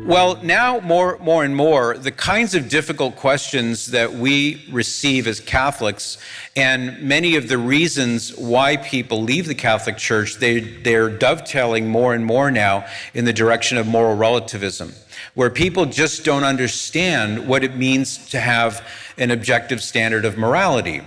Well, now more and more, the kinds of difficult questions that we receive as Catholics, and many of the reasons why people leave the Catholic Church, they're dovetailing more and more now in the direction of moral relativism, where people just don't understand what it means to have an objective standard of morality.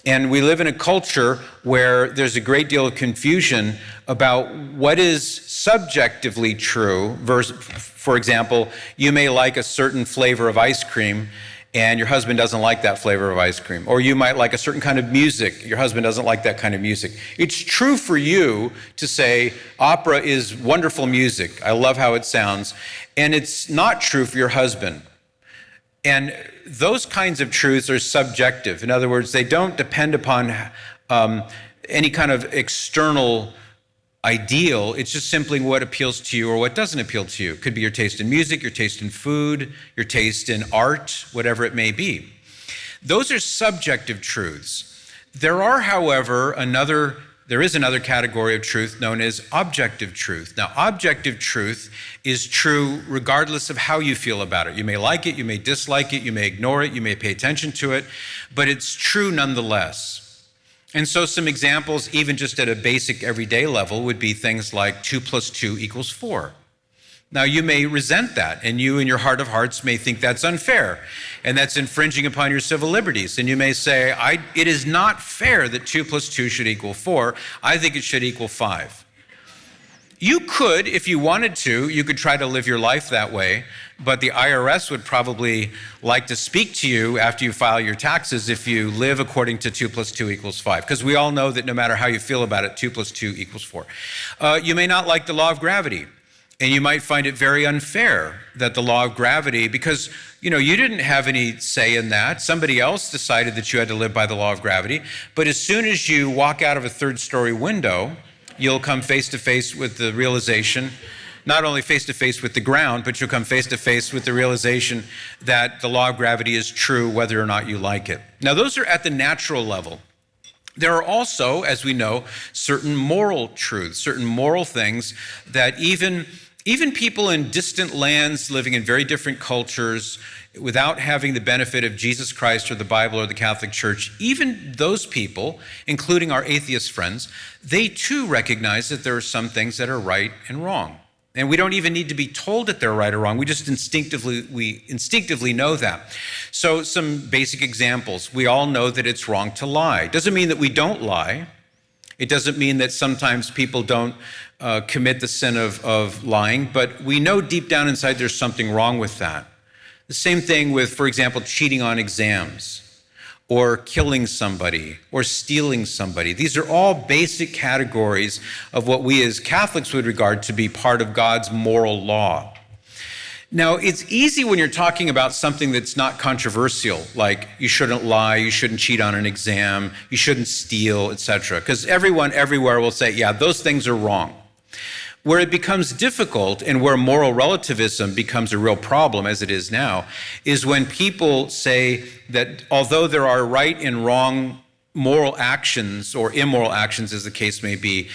And we live in a culture where there's a great deal of confusion about what is subjectively true. For example, you may like a certain flavor of ice cream and your husband doesn't like that flavor of ice cream. Or you might like a certain kind of music, your husband doesn't like that kind of music. It's true for you to say, opera is wonderful music, I love how it sounds, and it's not true for your husband. And those kinds of truths are subjective. In other words, they don't depend upon any kind of external ideal. It's just simply what appeals to you or what doesn't appeal to you. It could be your taste in music, your taste in food, your taste in art, whatever it may be. Those are subjective truths. There is another category of truth known as objective truth. Now, objective truth is true regardless of how you feel about it. You may like it, you may dislike it, you may ignore it, you may pay attention to it, but it's true nonetheless. And so some examples, even just at a basic everyday level, would be things like 2 + 2 = 4. Now, you may resent that, and you in your heart of hearts may think that's unfair, and that's infringing upon your civil liberties. And you may say, it is not fair that 2 + 2 should equal 4. I think it should equal 5. You could, if you wanted to, you could try to live your life that way, but the IRS would probably like to speak to you after you file your taxes if you live according to 2 + 2 = 5, because we all know that no matter how you feel about it, 2 + 2 = 4. You may not like the law of gravity. And you might find it very unfair that the law of gravity, because you didn't have any say in that. Somebody else decided that you had to live by the law of gravity. But as soon as you walk out of a third-story window, you'll come face to face with the realization, not only face to face with the ground, but you'll come face to face with the realization that the law of gravity is true whether or not you like it. Now, those are at the natural level. There are also, as we know, certain moral truths, certain moral things that even people in distant lands living in very different cultures, without having the benefit of Jesus Christ or the Bible or the Catholic Church, even those people, including our atheist friends, they too recognize that there are some things that are right and wrong. And we don't even need to be told that they're right or wrong. We just instinctively know that. So some basic examples. We all know that it's wrong to lie. Doesn't mean that we don't lie. It doesn't mean that sometimes people don't commit the sin of lying, but we know deep down inside there's something wrong with that. The same thing with, for example, cheating on exams, or killing somebody, or stealing somebody. These are all basic categories of what we as Catholics would regard to be part of God's moral law. Now, it's easy when you're talking about something that's not controversial, like you shouldn't lie, you shouldn't cheat on an exam, you shouldn't steal, etc., because everyone everywhere will say, yeah, those things are wrong. Where it becomes difficult and where moral relativism becomes a real problem, as it is now, is when people say that although there are right and wrong moral actions or immoral actions, as the case may be,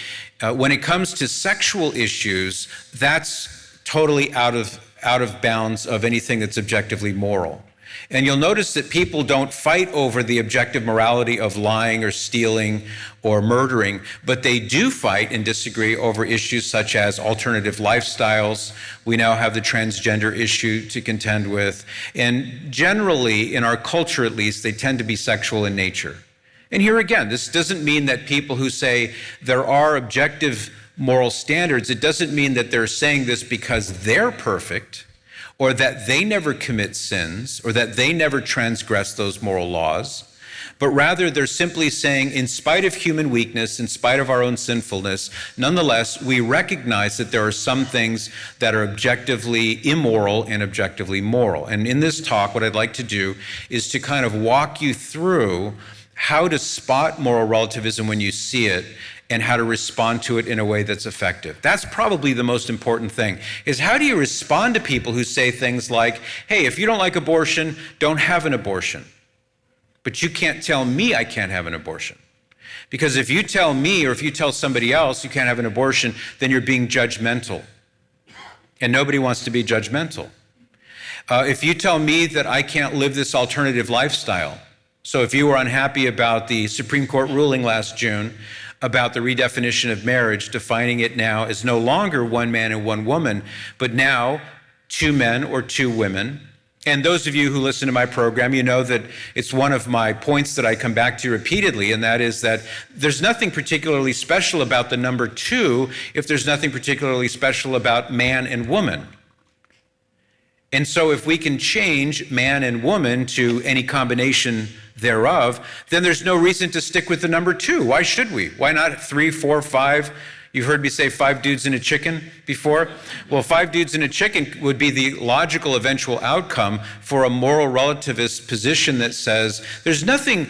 when it comes to sexual issues, that's totally out of bounds of anything that's objectively moral. And you'll notice that people don't fight over the objective morality of lying or stealing or murdering, but they do fight and disagree over issues such as alternative lifestyles. We now have the transgender issue to contend with. And generally, in our culture at least, they tend to be sexual in nature. And here again, this doesn't mean that people who say there are objective moral standards, it doesn't mean that they're saying this because they're perfect, or that they never commit sins, or that they never transgress those moral laws, but rather they're simply saying, in spite of human weakness, in spite of our own sinfulness, nonetheless, we recognize that there are some things that are objectively immoral and objectively moral. And in this talk, what I'd like to do is to kind of walk you through how to spot moral relativism when you see it, and how to respond to it in a way that's effective. That's probably the most important thing, is how do you respond to people who say things like, hey, if you don't like abortion, don't have an abortion. But you can't tell me I can't have an abortion. Because if you tell me or if you tell somebody else you can't have an abortion, then you're being judgmental. and nobody wants to be judgmental. If you tell me that I can't live this alternative lifestyle, so if you were unhappy about the Supreme Court ruling last June about the redefinition of marriage, defining it now as no longer one man and one woman, but now 2 men or 2 women. And those of you who listen to my program, you know that it's one of my points that I come back to repeatedly, and that is that there's nothing particularly special about the number 2 if there's nothing particularly special about man and woman. And so if we can change man and woman to any combination thereof, then there's no reason to stick with the number 2. Why should we? Why not 3, 4, 5? You've heard me say 5 dudes and a chicken before. Well, 5 dudes and a chicken would be the logical eventual outcome for a moral relativist position that says there's nothing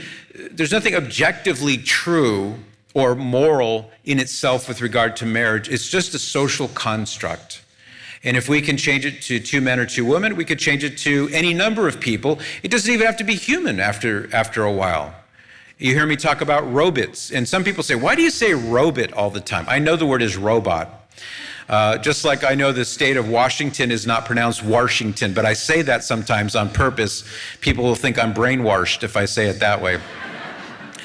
objectively true or moral in itself with regard to marriage. It's just a social construct. And if we can change it to 2 men or 2 women, we could change it to any number of people. It doesn't even have to be human after a while. You hear me talk about robots, and some people say, why do you say robot all the time? I know the word is robot. Just like I know the state of Washington is not pronounced Washington, but I say that sometimes on purpose. People will think I'm brainwashed if I say it that way.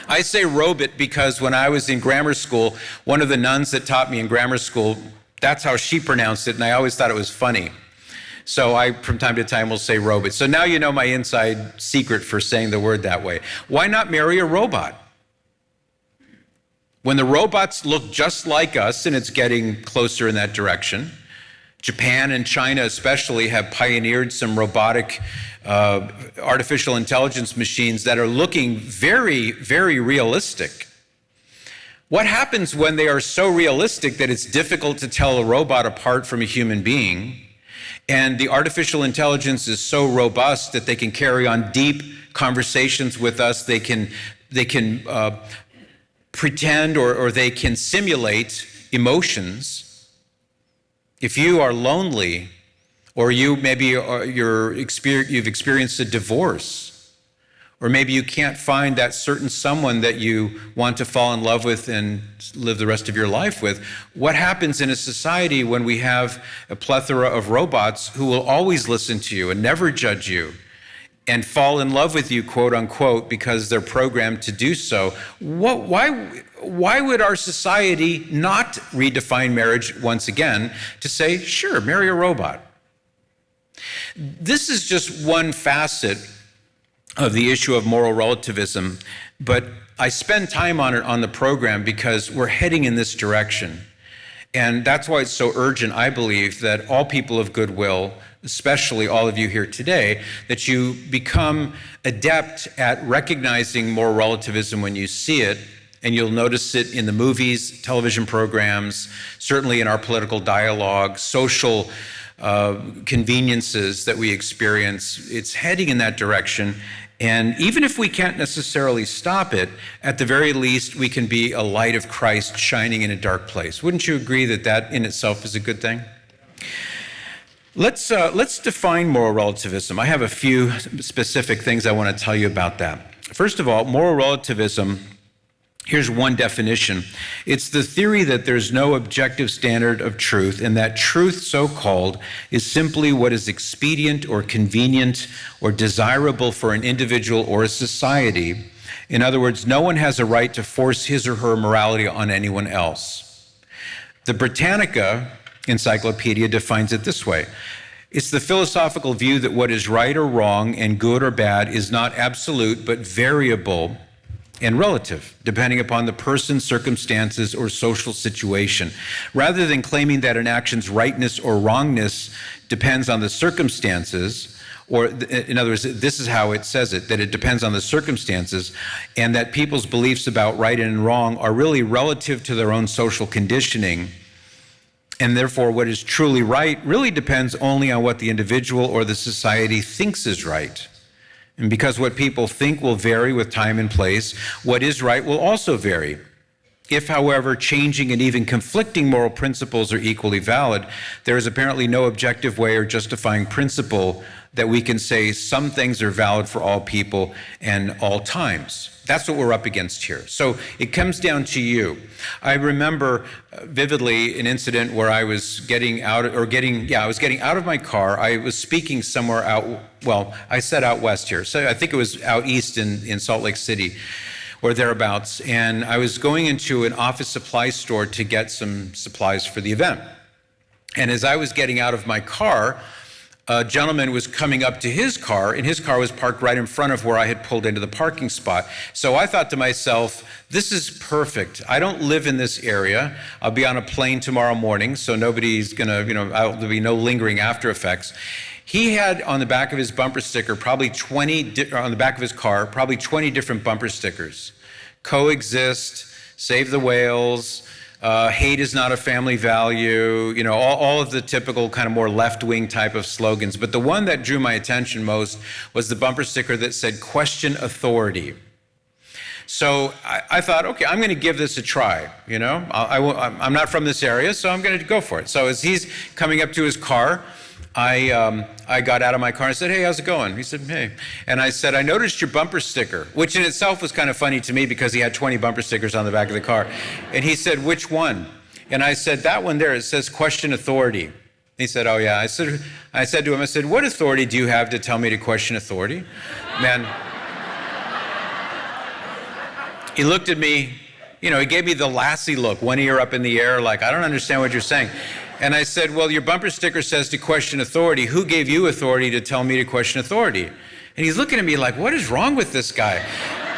I say robot because when I was in grammar school, one of the nuns that taught me in grammar school, that's how she pronounced it, and I always thought it was funny. So I, from time to time, will say robot. So now you know my inside secret for saying the word that way. Why not marry a robot? When the robots look just like us, and it's getting closer in that direction, Japan and China especially have pioneered some robotic artificial intelligence machines that are looking very, very realistic. What happens when they are so realistic that it's difficult to tell a robot apart from a human being, and the artificial intelligence is so robust that they can carry on deep conversations with us, they can pretend or they can simulate emotions. If you are lonely, or you've experienced a divorce, or maybe you can't find that certain someone that you want to fall in love with and live the rest of your life with, what happens in a society when we have a plethora of robots who will always listen to you and never judge you and fall in love with you, quote unquote, because they're programmed to do so? Why would our society not redefine marriage once again to say, sure, marry a robot? This is just one facet of the issue of moral relativism, but I spend time on it on the program because we're heading in this direction. And that's why it's so urgent, I believe, that all people of goodwill, especially all of you here today, that you become adept at recognizing moral relativism when you see it, and you'll notice it in the movies, television programs, certainly in our political dialogue, social conveniences that we experience. It's heading in that direction. And even if we can't necessarily stop it, at the very least, we can be a light of Christ shining in a dark place. Wouldn't you agree that that in itself is a good thing? Let's define moral relativism. I have a few specific things I want to tell you about that. First of all, moral relativism, here's one definition. It's the theory that there's no objective standard of truth, and that truth, so-called, is simply what is expedient or convenient or desirable for an individual or a society. In other words, no one has a right to force his or her morality on anyone else. The Britannica Encyclopedia defines it this way. It's the philosophical view that what is right or wrong and good or bad is not absolute, but variable and relative, depending upon the person, circumstances, or social situation. Rather than claiming that an action's rightness or wrongness depends on the circumstances, or in other words, this is how it says it, that it depends on the circumstances, and that people's beliefs about right and wrong are really relative to their own social conditioning, and therefore what is truly right really depends only on what the individual or the society thinks is right. And because what people think will vary with time and place, what is right will also vary. If, however, changing and even conflicting moral principles are equally valid, there is apparently no objective way or justifying principle that we can say some things are valid for all people and all times. That's what we're up against here. So it comes down to you. I remember vividly an incident where I was getting out of my car. I was speaking somewhere I said out west here. So I think it was out east in Salt Lake City or thereabouts. And I was going into an office supply store to get some supplies for the event. And as I was getting out of my car, a gentleman was coming up to his car, and his car was parked right in front of where I had pulled into the parking spot. So I thought to myself, this is perfect. I don't live in this area. I'll be on a plane tomorrow morning, so nobody's gonna, there'll be no lingering after effects. He had on the back of his bumper sticker, on the back of his car, probably 20 different bumper stickers. Coexist, save the whales, hate is not a family value, all of the typical kind of more left-wing type of slogans. But the one that drew my attention most was the bumper sticker that said, question authority. So I thought, okay, I'm going to give this a try, I'm not from this area, so I'm going to go for it. So as he's coming up to his car, I got out of my car and said, hey, how's it going? He said, hey. And I said, I noticed your bumper sticker, which in itself was kind of funny to me because he had 20 bumper stickers on the back of the car. And he said, which one? And I said, that one there, it says question authority. He said, oh yeah. I said to him, what authority do you have to tell me to question authority? Man, he looked at me, he gave me the Lassie look, one ear up in the air, like, I don't understand what you're saying. And I said, well, your bumper sticker says to question authority. Who gave you authority to tell me to question authority? And he's looking at me like, what is wrong with this guy?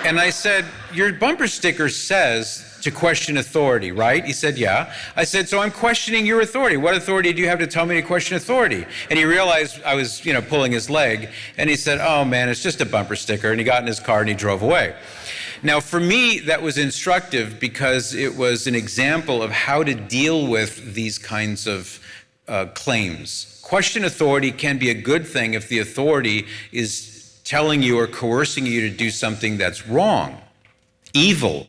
And I said, your bumper sticker says to question authority, right? He said, yeah. I said, so I'm questioning your authority. What authority do you have to tell me to question authority? And he realized I was, pulling his leg. And he said, oh man, it's just a bumper sticker. And he got in his car and he drove away. Now, for me, that was instructive because it was an example of how to deal with these kinds of claims. Question authority can be a good thing if the authority is telling you or coercing you to do something that's wrong, evil.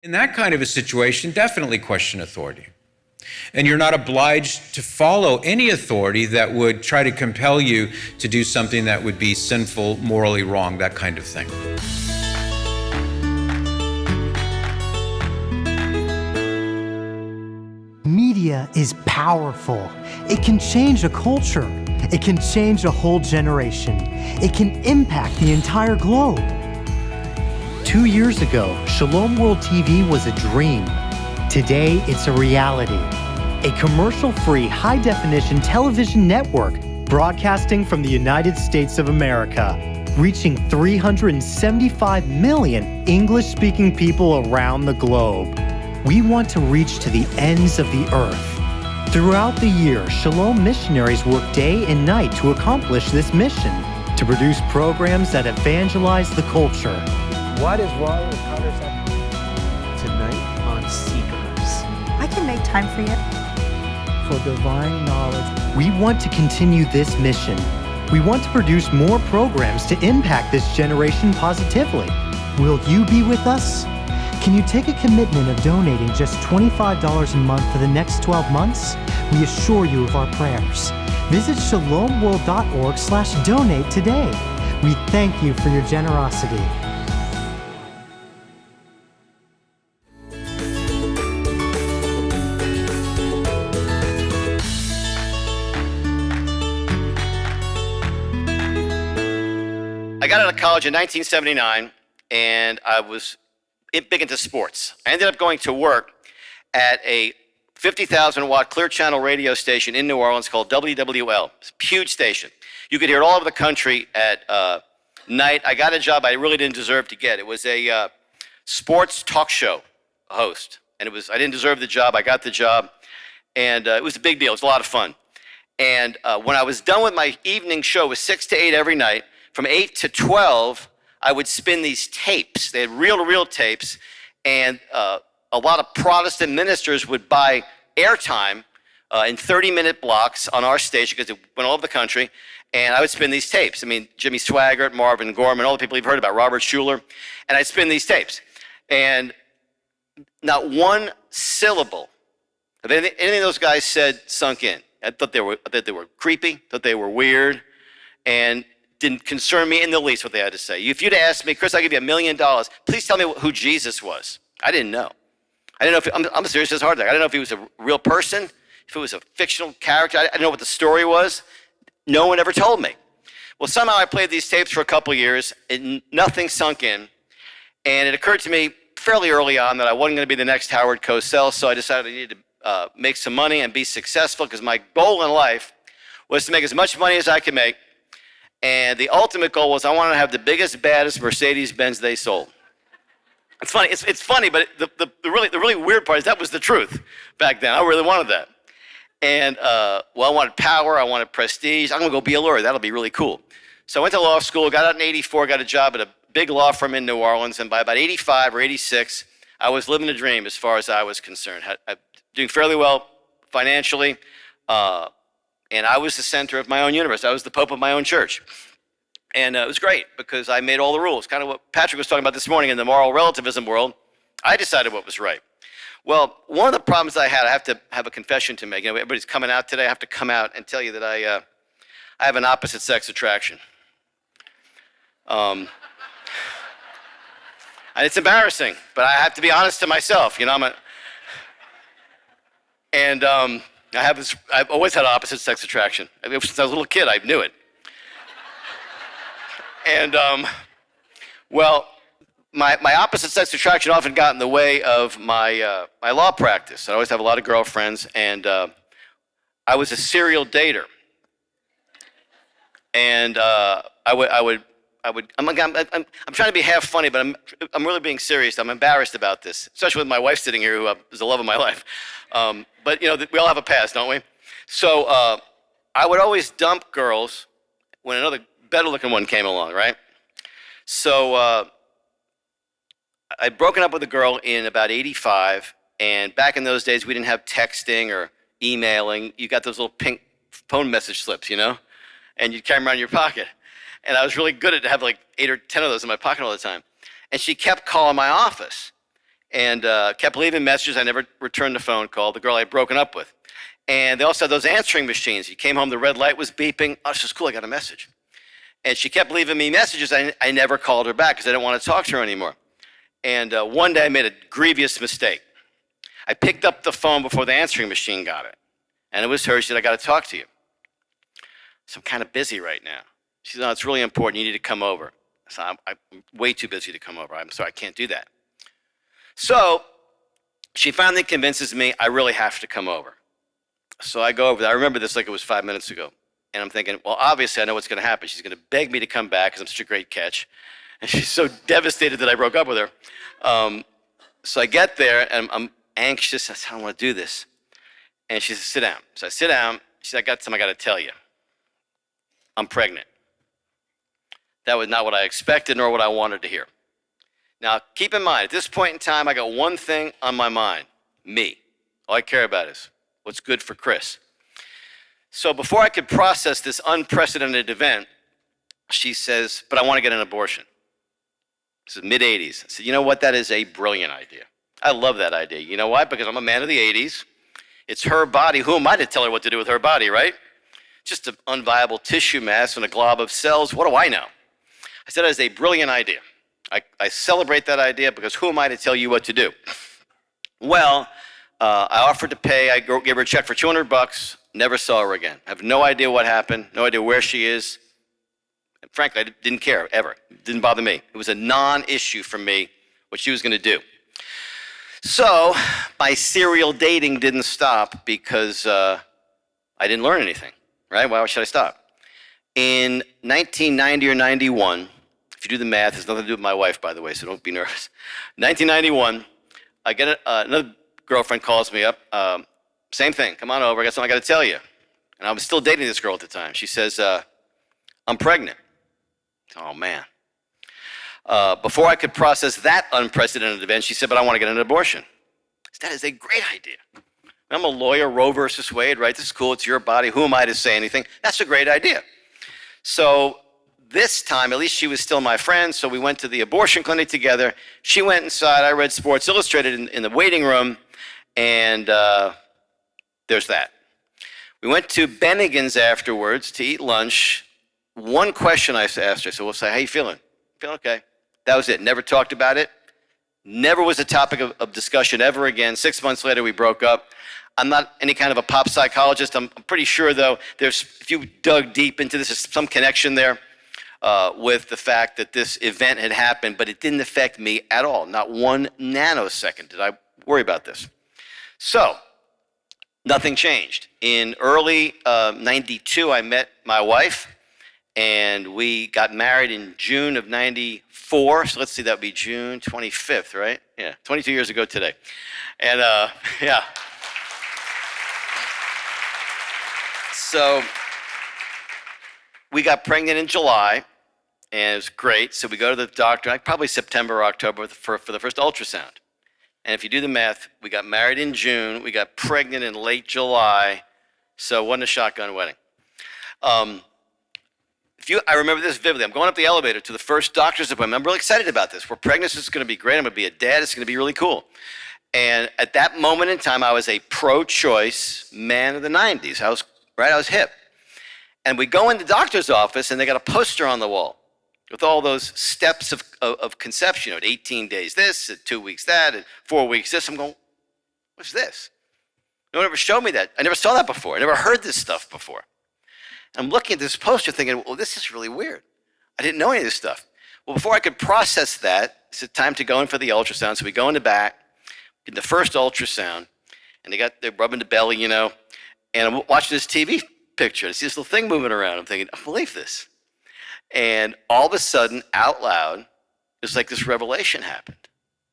In that kind of a situation, definitely question authority. And you're not obliged to follow any authority that would try to compel you to do something that would be sinful, morally wrong, that kind of thing. Media is powerful. It can change a culture. It can change a whole generation. It can impact the entire globe. 2 years ago, Shalom World TV was a dream. Today, it's a reality. A commercial-free, high-definition television network broadcasting from the United States of America, reaching 375 million English-speaking people around the globe. We want to reach to the ends of the earth. Throughout the year, Shalom missionaries work day and night to accomplish this mission, to produce programs that evangelize the culture. What is wrong with contraception? Tonight on Seekers. I can make time for you. For divine knowledge. We want to continue this mission. We want to produce more programs to impact this generation positively. Will you be with us? Can you take a commitment of donating just $25 a month for the next 12 months? We assure you of our prayers. Visit shalomworld.org/donate today. We thank you for your generosity. I got out of college in 1979, and I was big into sports. I ended up going to work at a 50,000-watt clear channel radio station in New Orleans called WWL. It's a huge station. You could hear it all over the country at night. I got a job I really didn't deserve to get. It was a sports talk show host, and I didn't deserve the job. I got the job, and it was a big deal. It was a lot of fun. And when I was done with my evening show, it was 6 to 8 every night. From 8 to 12, I would spin these tapes. They had reel-to-reel tapes, and a lot of Protestant ministers would buy airtime in 30-minute blocks on our station because it went all over the country, and I would spin these tapes. I mean, Jimmy Swaggart, Marvin Gorman, all the people you've heard about, Robert Schuller, and I'd spin these tapes. And not one syllable of anything those guys said sunk in. I thought they were creepy, thought they were weird. and didn't concern me in the least what they had to say. If you'd asked me, Chris, I'll give you $1 million, please tell me who Jesus was. I didn't know. I didn't know if, I'm serious as hard. I didn't know if he was a real person, if it was a fictional character. I didn't know what the story was. No one ever told me. Well, somehow I played these tapes for a couple years, and nothing sunk in. And it occurred to me fairly early on that I wasn't going to be the next Howard Cosell, so I decided I needed to make some money and be successful, because my goal in life was to make as much money as I could make. And the ultimate goal was I wanted to have the biggest, baddest Mercedes-Benz they sold. It's funny. It's funny, but the really weird part is that was the truth back then. I really wanted that. And I wanted power. I wanted prestige. I'm gonna go be a lawyer. That'll be really cool. So I went to law school. Got out in '84. Got a job at a big law firm in New Orleans. And by about '85 or '86, I was living a dream as far as I was concerned. Doing fairly well financially, and I was the center of my own universe. I was the pope of my own church. And it was great because I made all the rules. Kind of what Patrick was talking about this morning in the moral relativism world. I decided what was right. Well, one of the problems I had, I have to have a confession to make. You know, everybody's coming out today. I have to come out and tell you that I have an opposite sex attraction. And it's embarrassing, but I have to be honest to myself. You know, I've always had opposite sex attraction. I mean, since I was a little kid, I knew it. And, my opposite sex attraction often got in the way of my law practice. I always have a lot of girlfriends, and I was a serial dater. And I'm trying to be half funny, but I'm really being serious. I'm embarrassed about this, especially with my wife sitting here, who is the love of my life. But you know, we all have a past, don't we? So I would always dump girls when another better-looking one came along, right? So I'd broken up with a girl in about '85, and back in those days, we didn't have texting or emailing. You got those little pink phone message slips, you know, and you'd carry them around in your pocket. And I was really good at having like 8 or 10 of those in my pocket all the time. And she kept calling my office and kept leaving messages. I never returned the phone call, the girl I had broken up with. And they also had those answering machines. You came home, the red light was beeping. Oh, this is cool, I got a message. And she kept leaving me messages. I never called her back because I didn't want to talk to her anymore. And one day I made a grievous mistake. I picked up the phone before the answering machine got it. And it was her. She said, I got to talk to you. So I'm kind of busy right now. She said, no, it's really important. You need to come over. So I'm way too busy to come over. I'm sorry, I can't do that. So she finally convinces me I really have to come over. So I go over there. I remember this like it was 5 minutes ago. And I'm thinking, well, obviously I know what's going to happen. She's going to beg me to come back because I'm such a great catch. And she's so devastated that I broke up with her. So I get there, and I'm anxious. I said, I don't want to do this. And she says, sit down. So I sit down. She said, I got something I got to tell you. I'm pregnant. That was not what I expected nor what I wanted to hear. Now, keep in mind, at this point in time, I got one thing on my mind, me. All I care about is what's good for Chris. So before I could process this unprecedented event, she says, but I want to get an abortion. This is mid-'80s. I said, you know what? That is a brilliant idea. I love that idea. You know why? Because I'm a man of the '80s. It's her body. Who am I to tell her what to do with her body, right? Just an unviable tissue mass and a glob of cells. What do I know? I said, that is a brilliant idea. I celebrate that idea because who am I to tell you what to do? Well, I offered to pay. I gave her a check for $200. Never saw her again. I have no idea what happened, no idea where she is. And frankly, I didn't care, ever. It didn't bother me. It was a non-issue for me what she was going to do. So my serial dating didn't stop because I didn't learn anything, right? Why should I stop? In 1990 or 91, if you do the math, it has nothing to do with my wife, by the way, so don't be nervous. 1991, I get another girlfriend calls me up. Same thing, come on over, I got something I got to tell you. And I was still dating this girl at the time. She says, I'm pregnant. Oh, man. Before I could process that unprecedented event, she said, but I want to get an abortion. That is a great idea. I'm a lawyer, Roe versus Wade, right? This is cool, it's your body. Who am I to say anything? That's a great idea. So this time, at least she was still my friend, so we went to the abortion clinic together. She went inside, I read Sports Illustrated in the waiting room, and there's that. We went to Bennigan's afterwards to eat lunch, one question I asked her, so we'll say, how you feeling? Feeling okay. That was it. Never talked about it. Never was a topic of discussion ever again. 6 months later, we broke up. I'm not any kind of a pop psychologist. I'm pretty sure, though, if you dug deep into this, there's some connection there with the fact that this event had happened, but it didn't affect me at all. Not 1 nanosecond did I worry about this. So, nothing changed. In early 92, I met my wife, and we got married in June of 94. So let's see, that would be June 25th, right? Yeah, 22 years ago today. And yeah. So we got pregnant in July, and it was great. So we go to the doctor, like probably September or October for the first ultrasound. And if you do the math, we got married in June, we got pregnant in late July, so it wasn't a shotgun wedding. I remember this vividly. I'm going up the elevator to the first doctor's appointment. I'm really excited about this. We're pregnant, this is going to be great. I'm going to be a dad. It's going to be really cool. And at that moment in time, I was a pro-choice man of the 90s. I was hip. And we go in the doctor's office, and they got a poster on the wall with all those steps of conception. At 18 days this, at 2 weeks that, at 4 weeks this. I'm going, what's this? No one ever showed me that. I never saw that before. I never heard this stuff before. I'm looking at this poster thinking, well, this is really weird. I didn't know any of this stuff. Well, before I could process that, it's time to go in for the ultrasound. So we go in the back, get the first ultrasound, and they're rubbing the belly, and I'm watching this TV picture. I see this little thing moving around. I'm thinking, I don't believe this. And all of a sudden, out loud, it's like this revelation happened.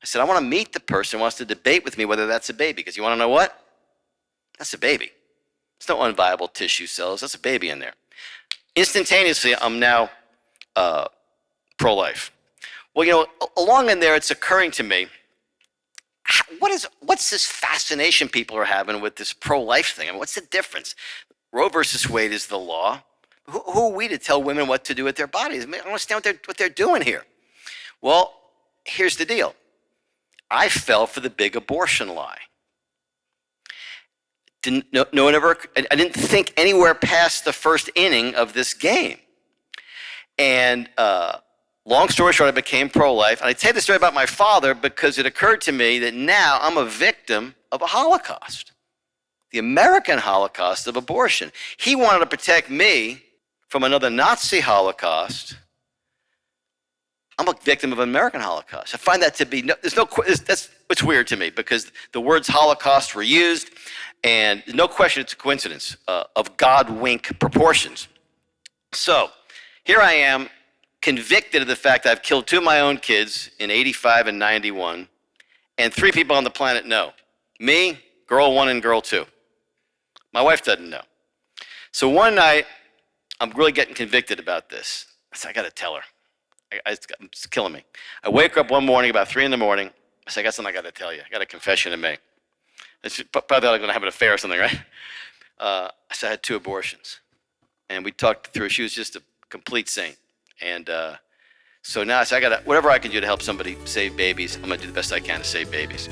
I said, I want to meet the person who wants to debate with me whether that's a baby. Because you want to know what? That's a baby. It's no unviable tissue cells. That's a baby in there. Instantaneously, I'm now pro-life. Well, along in there, it's occurring to me, what's this fascination people are having with this pro-life thing? I mean, what's the difference? Roe versus Wade is the law. Who are we to tell women what to do with their bodies? I don't understand what they're doing here. Well, here's the deal. I fell for the big abortion lie. I didn't think anywhere past the first inning of this game. And long story short, I became pro-life. And I tell you the story about my father because it occurred to me that now I'm a victim of a Holocaust, the American Holocaust of abortion. He wanted to protect me from another Nazi Holocaust. I'm a victim of an American Holocaust. I find that to be, it's weird to me because the words Holocaust were used, and no question it's a coincidence of God-wink proportions. So here I am, convicted of the fact I've killed 2 of my own kids in 85 and 91, and 3 people on the planet know. Me, girl 1 and girl 2. My wife doesn't know. So one night, I'm really getting convicted about this. I said, I got to tell her. It's killing me. I wake up one morning about 3 in the morning. I said, I got something I got to tell you. I got a confession to make. It's probably I'm going to have an affair or something, right? I said I had 2 abortions. And we talked through. She was just a complete saint. And so now I said, whatever I can do to help somebody save babies, I'm going to do the best I can to save babies.